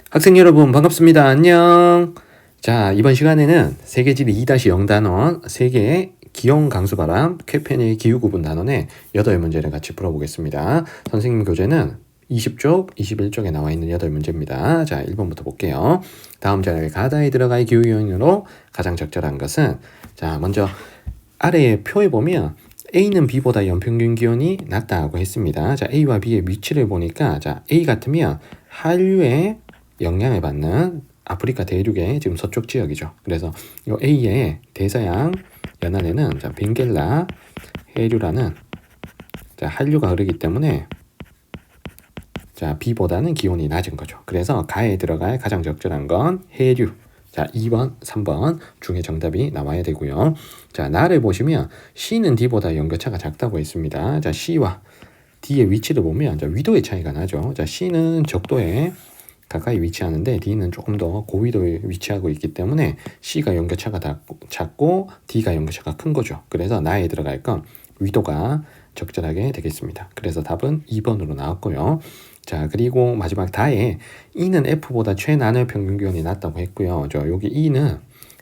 학생 여러분 반갑습니다. 안녕. 자, 이번 시간에는 세계지리 2-0 단원 세계의 기온, 강수, 바람, 쾌페니의 기후 구분 단원의 8문제를 같이 풀어보겠습니다. 선생님 교재는 20쪽, 21쪽에 나와 있는 8문제입니다. 자, 1번부터 볼게요. 다음 자료의 가다에 들어갈 기후 요인으로 가장 적절한 것은, 자, 먼저 아래의 표에 보면 A는 B보다 연평균 기온이 낮다고 했습니다. 자, A와 B의 위치를 보니까, 자, A 같으면 한류에 영향을 받는 아프리카 대륙의 지금 서쪽 지역이죠. 그래서 이 A의 대서양 연안에는, 자, 벵겔라 해류라는, 자, 한류가 흐르기 때문에, 자, B보다는 기온이 낮은 거죠. 그래서 가에 들어갈 가장 적절한 건 해류. 자, 2번, 3번 중에 정답이 나와야 되고요. 자, 나를 보시면 C는 D보다 연교차가 작다고 했습니다. 자, C와 D의 위치를 보면, 자, 위도의 차이가 나죠. 자, C는 적도에 가까이 위치하는데 D는 조금 더 고위도에 위치하고 있기 때문에 C가 연교차가 작고 D가 연교차가 큰 거죠. 그래서 나에 들어갈 건 위도가 적절하게 되겠습니다. 그래서 답은 2번으로 나왔고요. 자, 그리고 마지막 다에 E는 F보다 최나늘 평균 기온이 낮다고 했고요. 저 여기 E는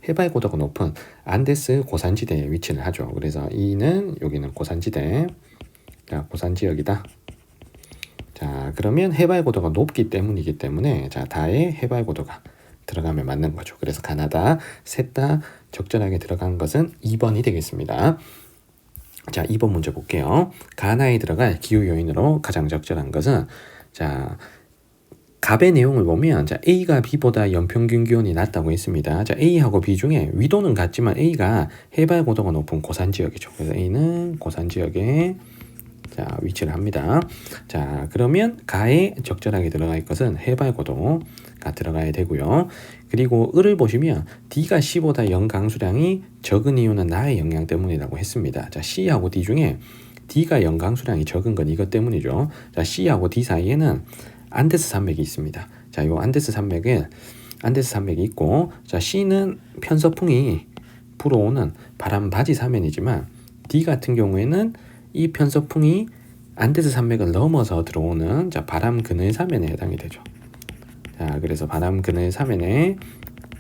해발 고도가 높은 안데스 고산지대에 위치를 하죠. 그래서 E는 여기는 고산지대, 자, 고산지역이다. 자, 그러면 해발 고도가 높기 때문이기 때문에, 자, 다에 해발 고도가 들어가면 맞는 거죠. 그래서 가나다 셋 다 적절하게 들어간 것은 2번이 되겠습니다. 자, 2번 문제 볼게요. 가나에 들어갈 기후 요인으로 가장 적절한 것은, 자, 갑의 내용을 보면, 자, A가 B보다 연평균 기온이 낮다고 했습니다. 자, A하고 B 중에 위도는 같지만 A가 해발 고도가 높은 고산 지역이죠. 그래서 A는 고산 지역에, 자, 위치를 합니다. 자, 그러면 가에 적절하게 들어갈 것은 해발 고도가 들어가야 되고요. 그리고 을을 보시면 D가 C보다 연강수량이 적은 이유는 나의 영향 때문이라고 했습니다. 자, C하고 D 중에 D가 연강수량이 적은 건 이것 때문이죠. 자, C하고 D 사이에는 안데스 산맥이 있습니다. 자, 요 안데스 산맥이 있고, 자, C는 편서풍이 불어오는 바람 바지 사면이지만 D 같은 경우에는 이 편서풍이 안데스 산맥을 넘어서 들어오는, 자, 바람 그늘 사면에 해당이 되죠. 자, 그래서 바람 그늘 사면에,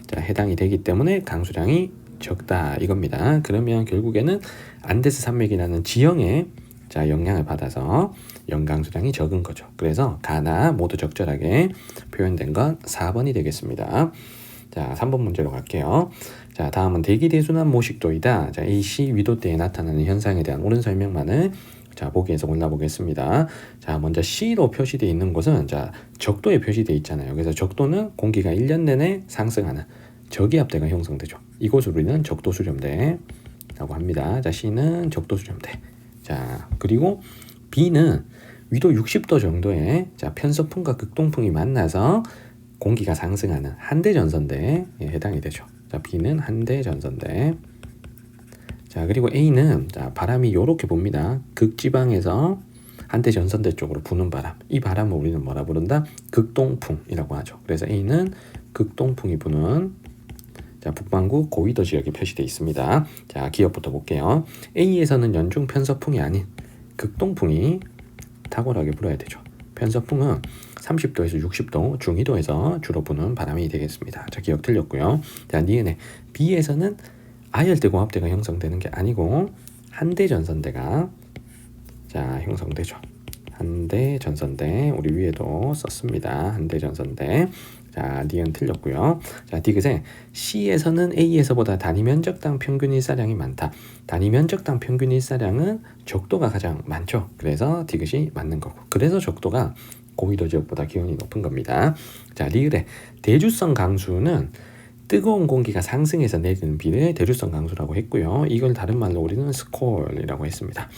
자, 해당이 되기 때문에 강수량이 적다 이겁니다. 그러면 결국에는 안데스 산맥이라는 지형에, 자, 영향을 받아서 연강수량이 적은 거죠. 그래서 가나 모두 적절하게 표현된 건 4번이 되겠습니다. 자, 3번 문제로 갈게요. 자, 다음은 대기대순환 모식도이다. 자, AC 위도대에 나타나는 현상에 대한 옳은 설명만을, 자, 보기에서 골라보겠습니다. 자, 먼저 C로 표시되어 있는 곳은, 자, 적도에 표시되어 있잖아요. 그래서 적도는 공기가 1년 내내 상승하는 저기압대가 형성되죠. 이곳을 우리는 적도수렴대라고 합니다. 자, C는 적도수렴대. 자, 그리고 B는 위도 60도 정도의, 자, 편서풍과 극동풍이 만나서 공기가 상승하는 한대전선대에 해당이 되죠. 자, B는 한대전선대. 자, 그리고 A는, 자, 바람이 요렇게 봅니다. 극지방에서 한대전선대 쪽으로 부는 바람. 이 바람을 우리는 뭐라 부른다? 극동풍이라고 하죠. 그래서 A는 극동풍이 부는, 자, 북반구 고위도 지역에 표시되어 있습니다. 자, 기억부터 볼게요. A에서는 연중 편서풍이 아닌 극동풍이 탁월하게 불어야 되죠. 편서풍은 30도에서 60도 중위도에서 주로 부는 바람이 되겠습니다. 자, 기억 틀렸고요. 자, 니은에 B에서는 아열대 공합대가 형성되는 게 아니고 한대전선대가, 자, 형성되죠. 한대전선대, 우리 위에도 썼습니다. 한대전선대. 자, 니은 틀렸고요. 자, 디귿에 C에서는 A에서보다 단위 면적당 평균 일사량이 많다. 단위 면적당 평균 일사량은 적도가 가장 많죠. 그래서 디귿이 맞는 거고, 그래서 적도가 고위도 지역보다 기온이 높은 겁니다. 자, 리을에 대주성 강수는 뜨거운 공기가 상승해서 내리는 비를 대주성 강수라고 했고요. 이걸 다른 말로 우리는 스콜이라고 했습니다.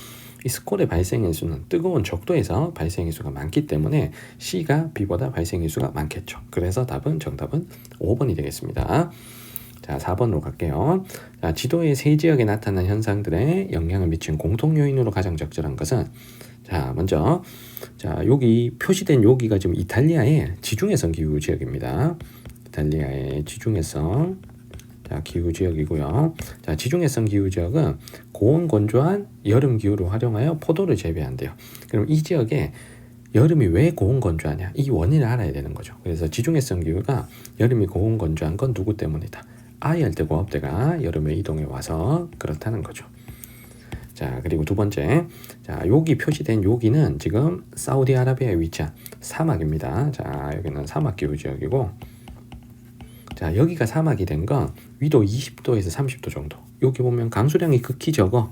이 스콜의 발생일 수는 뜨거운 적도에서 발생일 수가 많기 때문에 C가 B보다 발생일 수가 많겠죠. 그래서 정답은 5번이 되겠습니다. 자, 4번으로 갈게요. 자, 지도의 세 지역에 나타난 현상들에 영향을 미친 공통 요인으로 가장 적절한 것은, 자, 먼저, 자, 여기 표시된 여기가 지금 이탈리아의 지중해성 기후 지역입니다. 이탈리아의 지중해성, 자, 기후 지역이고요. 자, 지중해성 기후 지역은 고온 건조한 여름 기후를 활용하여 포도를 재배한대요. 그럼 이 지역에 여름이 왜 고온 건조하냐? 이 원인을 알아야 되는 거죠. 그래서 지중해성 기후가 여름이 고온 건조한 건 누구 때문이다? 아열대 고압대가 여름에 이동해 와서 그렇다는 거죠. 자, 그리고 두 번째, 자, 여기 표시된 여기는 지금 사우디아라비아에 위치한 사막입니다. 자, 여기는 사막 기후 지역이고, 자, 여기가 사막이 된 건 위도 20도에서 30도 정도. 여기 보면 강수량이 극히 적어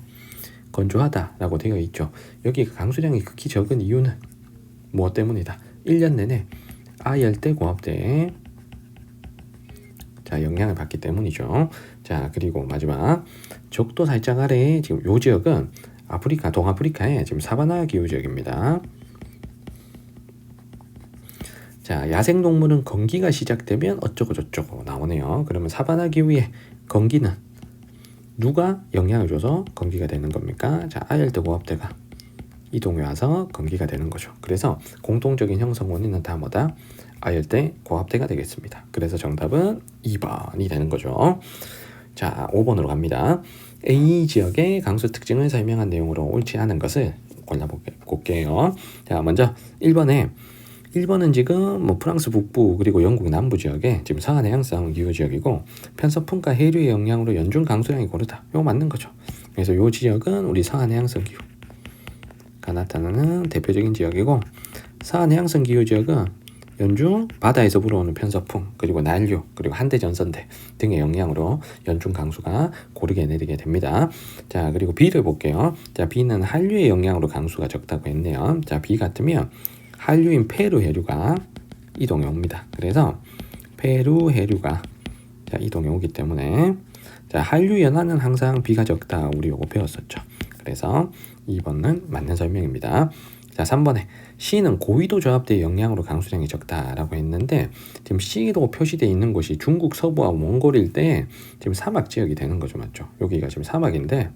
건조하다라고 되어 있죠. 여기 강수량이 극히 적은 이유는 무엇 때문이다? 1년 내내 아열대 고압대에 자, 영향을 받기 때문이죠. 자, 그리고 마지막 적도 살짝 아래에 지금 요 지역은 아프리카, 동아프리카의 지금 사바나 기후 지역입니다. 자, 야생동물은 건기가 시작되면 어쩌고 저쩌고 나오네요. 그러면 사바나 기후의 건기는 누가 영향을 줘서 건기가 되는 겁니까? 자, 아열대 고압대가 이동해 와서 건기가 되는 거죠. 그래서 공통적인 형성 원인은 다 뭐다? 아열대 고압대가 되겠습니다. 그래서 정답은 2번이 되는 거죠. 자, 5번으로 갑니다. A 지역의 강수 특징을 설명한 내용으로 옳지 않은 것을 골라볼게요. 자, 먼저 1번은 지금 뭐 프랑스 북부 그리고 영국 남부 지역에 지금 서한해양성 기후 지역이고 편서풍과 해류의 영향으로 연중 강수량이 고르다. 이거 맞는 거죠. 그래서 이 지역은 우리 서한해양성 기후가 나타나는 대표적인 지역이고 서한해양성 기후 지역은 연중 바다에서 불어오는 편서풍 그리고 난류 그리고 한대 전선대 등의 영향으로 연중 강수가 고르게 내리게 됩니다. 자, 그리고 B를 볼게요. 자, B는 한류의 영향으로 강수가 적다고 했네요. 자, B 같으면 한류인 페루 해류가 이동해 옵니다. 그래서 페루 해류가 자, 이동해 오기 때문에 자, 한류 연화는 항상 비가 적다. 우리 요거 배웠었죠. 그래서 2번은 맞는 설명입니다. 자, 3번에 C는 고위도 저압대의 영향으로 강수량이 적다라고 했는데 지금 C로 표시되어 있는 곳이 중국 서부와 몽골일 때 지금 사막 지역이 되는 거죠. 맞죠? 여기가 지금 사막인데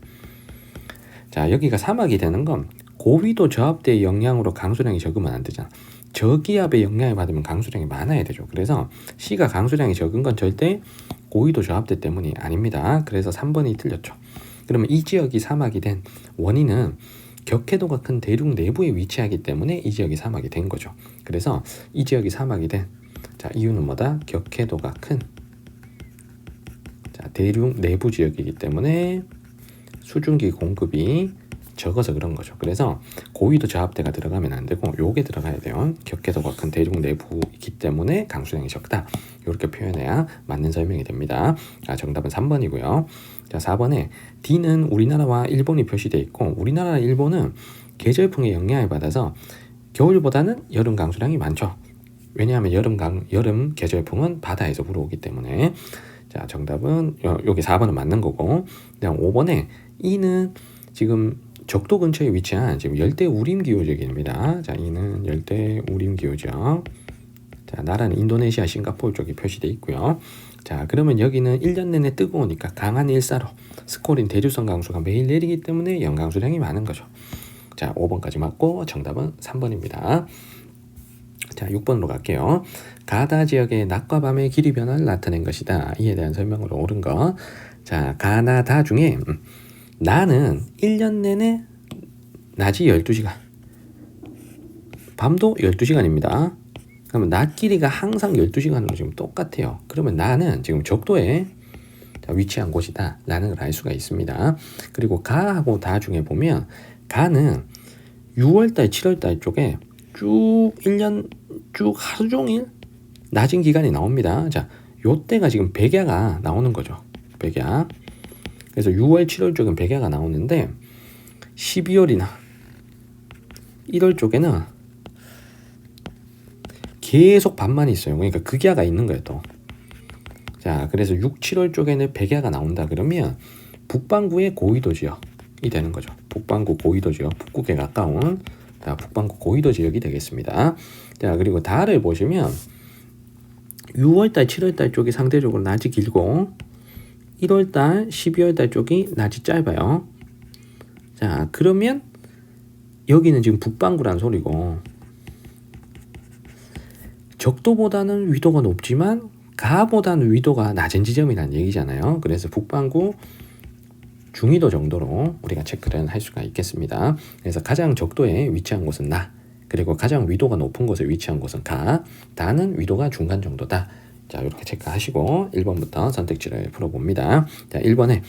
자, 여기가 사막이 되는 건 고위도 저압대의 영향으로 강수량이 적으면 안 되잖아. 저기압의 영향을 받으면 강수량이 많아야 되죠. 그래서 C가 강수량이 적은 건 절대 고위도 저압대 때문이 아닙니다. 그래서 3번이 틀렸죠. 그러면 이 지역이 사막이 된 원인은 격해도가 큰 대륙 내부에 위치하기 때문에 이 지역이 사막이 된 거죠. 그래서 이 지역이 사막이 된 자, 이유는 뭐다? 격해도가 큰 자, 대륙 내부 지역이기 때문에 수증기 공급이 적어서 그런 거죠. 그래서 고위도 저압대가 들어가면 안 되고 요게 들어가야 돼요. 격해도가 큰 대륙 내부이기 때문에 강수량이 적다. 이렇게 표현해야 맞는 설명이 됩니다. 자, 정답은 3번이고요. 자, 4번에 D는 우리나라와 일본이 표시되어 있고 우리나라와 일본은 계절풍의 영향을 받아서 겨울보다는 여름 강수량이 많죠. 왜냐하면 여름 계절풍은 바다에서 불어오기 때문에 자, 정답은 여기 4번은 맞는 거고 그다음 5번에 E는 지금 적도 근처에 위치한 지금 열대 우림 기후 지역입니다. 자, 이는 열대 우림 기후 지역. 자, 나라는 인도네시아, 싱가포르 쪽에 표시되어 있고요. 자, 그러면 여기는 1년 내내 뜨거우니까 강한 일사로 스콜린 대류성 강수가 매일 내리기 때문에 연강수량이 많은 거죠. 자, 5번까지 맞고 정답은 3번입니다. 자, 6번으로 갈게요. 가나 지역의 낮과 밤의 길이 변화를 나타낸 것이다. 이에 대한 설명으로 옳은 거. 자, 가나다 중에 나는 1년 내내 낮이 12시간 밤도 12시간입니다. 그러면 낮 길이가 항상 12시간으로 지금 똑같아요. 그러면 나는 지금 적도에 위치한 곳이다 라는 걸 알 수가 있습니다. 그리고 가하고 다 중에 보면 가는 6월달 7월달 쪽에 쭉 1년 쭉 하루 종일 낮은 기간이 나옵니다. 자, 요때가 지금 백야가 나오는 거죠. 백야. 그래서 6월, 7월 쪽은 백야가 나오는데 12월이나 1월 쪽에는 계속 밤만 있어요. 그러니까 극야가 있는 거예요, 또. 자, 그래서 6, 7월 쪽에는 백야가 나온다 그러면 북반구의 고위도 지역이 되는 거죠. 북반구 고위도 지역, 북극에 가까운 자, 북반구 고위도 지역이 되겠습니다. 자, 그리고 달을 보시면 6월달, 7월달 쪽이 상대적으로 낮이 길고 1월달, 12월달 쪽이 낮이 짧아요. 자, 그러면 여기는 지금 북반구란 소리고 적도보다는 위도가 높지만 가보다는 위도가 낮은 지점이라는 얘기잖아요. 그래서 북반구 중위도 정도로 우리가 체크를 할 수가 있겠습니다. 그래서 가장 적도에 위치한 곳은 나, 그리고 가장 위도가 높은 곳에 위치한 곳은 가, 다는 위도가 중간 정도다. 자, 이렇게 체크하시고 1번부터 선택지를 풀어봅니다. 자, 1번에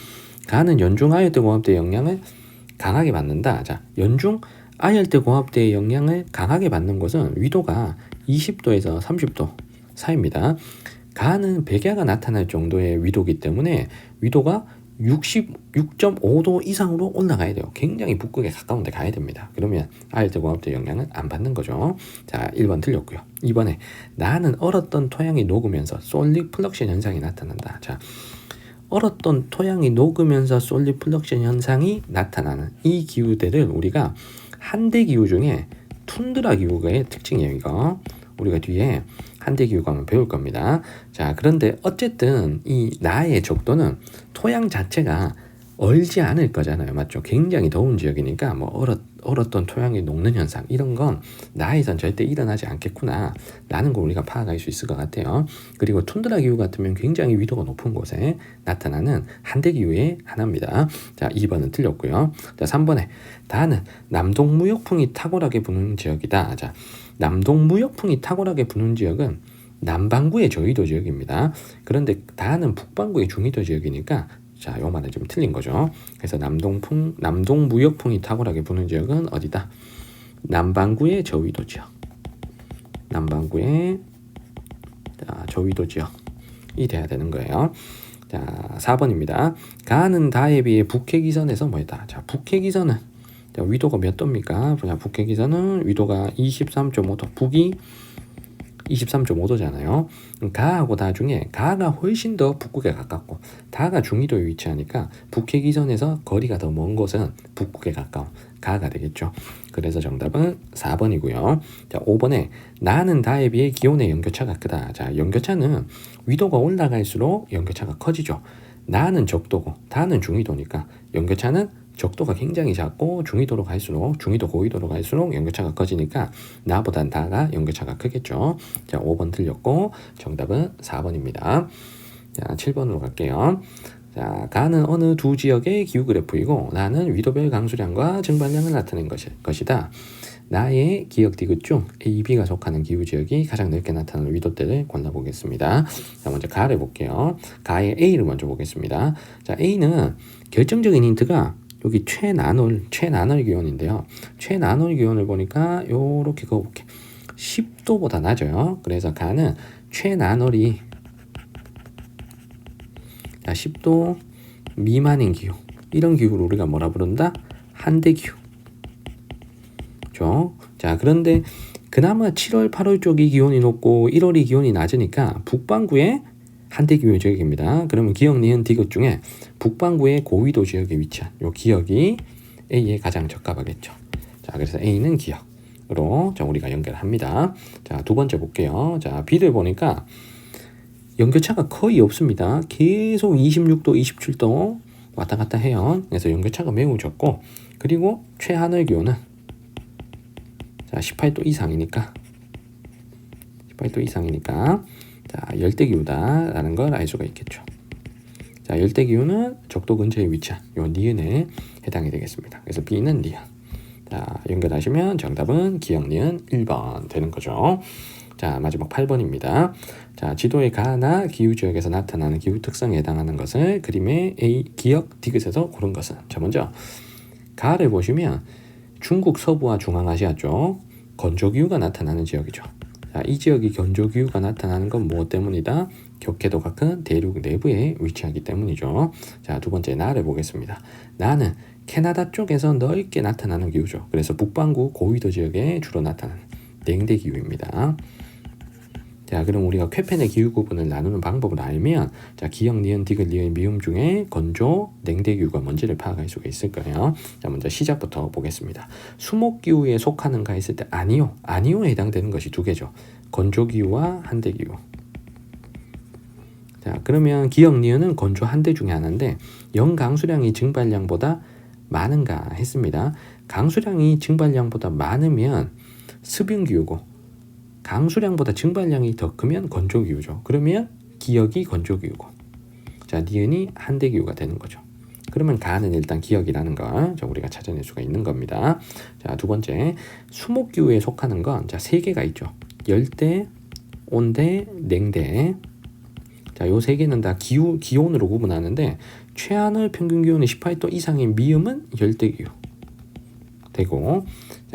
가는 연중 아열대 공합대의 영향을 강하게 받는다. 자, 연중 아열대 공합대의 영향을 강하게 받는 곳은 위도가 20도에서 30도 사이입니다. 가는 백야가 나타날 정도의 위도이기 때문에 위도가 66.5도 이상으로 올라가야 돼요. 굉장히 북극에 가까운 데 가야 됩니다. 그러면 아열대 공합대 영향을 안 받는 거죠. 자, 1번 틀렸고요. 2번에 나는 얼었던 토양이 녹으면서 솔리 플럭션 현상이 나타난다. 자, 얼었던 토양이 녹으면서 솔리 플럭션 현상이 나타나는 이 기후대를 우리가 한대 기후 중에 툰드라 기후의 특징이에요. 이거 우리가 뒤에 한대 기후가 한번 배울 겁니다. 자, 그런데 어쨌든 이 나의 적도는 토양 자체가 얼지 않을 거잖아요. 맞죠? 굉장히 더운 지역이니까 뭐 얼었던 토양이 녹는 현상 이런 건 나에선 절대 일어나지 않겠구나 라는 걸 우리가 파악할 수 있을 것 같아요. 그리고 툰드라 기후 같으면 굉장히 위도가 높은 곳에 나타나는 한대 기후의 하나입니다. 자, 2번은 틀렸고요. 자, 3번에 다는 남동무역풍이 탁월하게 부는 지역이다. 자, 남동무역풍이 탁월하게 부는 지역은 남반구의 저위도 지역입니다. 그런데 다는 북반구의 중위도 지역이니까 자, 요 말은 좀 틀린 거죠. 그래서 남동무역풍이 탁월하게 부는 지역은 어디다? 남반구의 저위도 지역. 남반구의 저위도 지역이 돼야 되는 거예요. 자, 4번입니다. 가는 다에 비해 북해기선에서 뭐다? 자, 북해기선은 자, 위도가 몇 도입니까? 북해기선은 위도가 23.5도. 북이 23.5도잖아요. 가하고 다 중에 가가 훨씬 더 북극에 가깝고 다가 중위도에 위치하니까 북해기선에서 거리가 더 먼 곳은 북극에 가까운 가가 되겠죠. 그래서 정답은 4번이고요. 자, 5번에 나는 다에 비해 기온의 연교차가 크다. 자, 연교차는 위도가 올라갈수록 연교차가 커지죠. 나는 적도고 다는 중위도니까 연교차는 적도가 굉장히 작고 중위도로 갈수록 중위도 고위도로 갈수록 연교차가 커지니까 나보단 다가 연교차가 크겠죠. 자, 5번 틀렸고 정답은 4번입니다. 자, 7번으로 갈게요. 자, 가는 어느 두 지역의 기후 그래프이고 나는 위도별 강수량과 증발량을 나타낸 것이다. 나의 기억 디귿 중 A, B가 속하는 기후 지역이 가장 넓게 나타나는 위도대를 골라보겠습니다. 자, 먼저 가를 볼게요. 가의 A를 먼저 보겠습니다. 자, A는 결정적인 힌트가 여기 최나놀 기온인데요. 최나놀 기온을 보니까 요렇게 그어볼게. 10도보다 낮아요. 그래서 가는 최나놀이 10도 미만인 기후. 이런 기후를 우리가 뭐라 부른다? 한대 기후. 그렇죠? 자, 그런데 그나마 7월, 8월 쪽이 기온이 높고 1월이 기온이 낮으니까 북반구에 한대 기후 지역입니다. 그러면 기역, 니은, 디귿 중에 북반구의 고위도 지역에 위치한 요 기역이 A에 가장 적합하겠죠. 자, 그래서 A는 기역으로 자, 우리가 연결합니다. 자, 두 번째 볼게요. 자, B를 보니까 연교차가 거의 없습니다. 계속 26도, 27도 왔다 갔다 해요. 그래서 연교차가 매우 적고 그리고 최하늘 기온은 자, 18도 이상이니까 자, 열대기후다라는 걸 알 수가 있겠죠. 자, 열대기후는 적도 근처에 위치한 요 니은에 해당이 되겠습니다. 그래서 B는 니은. 자, 연결하시면 정답은 기역 니은 1번 되는 거죠. 자, 마지막 8번입니다. 자, 지도의 가나 기후 지역에서 나타나는 기후 특성에 해당하는 것을 그림의 A, 기역, 디귿에서 고른 것은 자, 먼저 가를 보시면 중국 서부와 중앙아시아 쪽 건조기후가 나타나는 지역이죠. 자, 이 지역이 건조기후가 나타나는 건 무엇 때문이다? 격해도가 큰 대륙 내부에 위치하기 때문이죠. 자, 두 번째 나를 보겠습니다. 나는 캐나다 쪽에서 넓게 나타나는 기후죠. 그래서 북반구 고위도 지역에 주로 나타나는 냉대기후입니다. 자, 그럼 우리가 쾌펜의 기후 구분을 나누는 방법을 알면 자, 기역, 니은, 디귿, 리을, 미음 중에 건조, 냉대기후가 뭔지를 파악할 수가 있을 거예요. 자, 먼저 시작부터 보겠습니다. 수목기후에 속하는가 했을 때 아니오에 해당되는 것이 두 개죠. 건조기후와 한대기후. 자, 그러면 기역, 니은은 건조 한대 중에 하나인데 연강수량이 증발량보다 많은가 했습니다. 강수량이 증발량보다 많으면 수빙기후고 강수량보다 증발량이 더 크면 건조기후죠. 그러면 기역이 건조기후고 자, 니은이 한대기후가 되는 거죠. 그러면 가는 일단 기억이라는 걸 우리가 찾아낼 수가 있는 겁니다. 자, 두 번째, 수목기후에 속하는 건 자, 세 개가 있죠. 열대, 온대, 냉대. 자, 요 세 개는 다 기온으로 구분하는데 최하늘 평균 기온이 18도 이상인 미음은 열대기후 되고,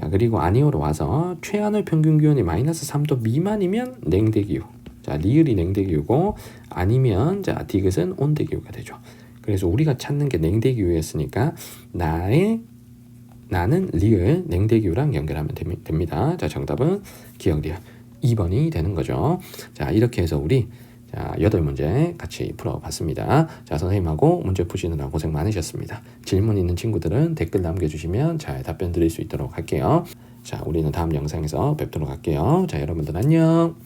자, 그리고 아니오로 와서 최하늘 평균 기온이 마이너스 3도 미만이면 냉대기후. 자, 리을이 냉대기후고 아니면 자, 디귿은 온대기후가 되죠. 그래서 우리가 찾는 게 냉대기후였으니까 나는 리을 냉대기후랑 연결하면 됩니다. 자, 정답은 기억 리을 2번이 되는 거죠. 자, 이렇게 해서 우리 자, 8문제 같이 풀어봤습니다. 자, 선생님하고 문제 푸시느라 고생 많으셨습니다. 질문 있는 친구들은 댓글 남겨주시면 잘 답변 드릴 수 있도록 할게요. 자, 우리는 다음 영상에서 뵙도록 할게요. 자, 여러분들 안녕.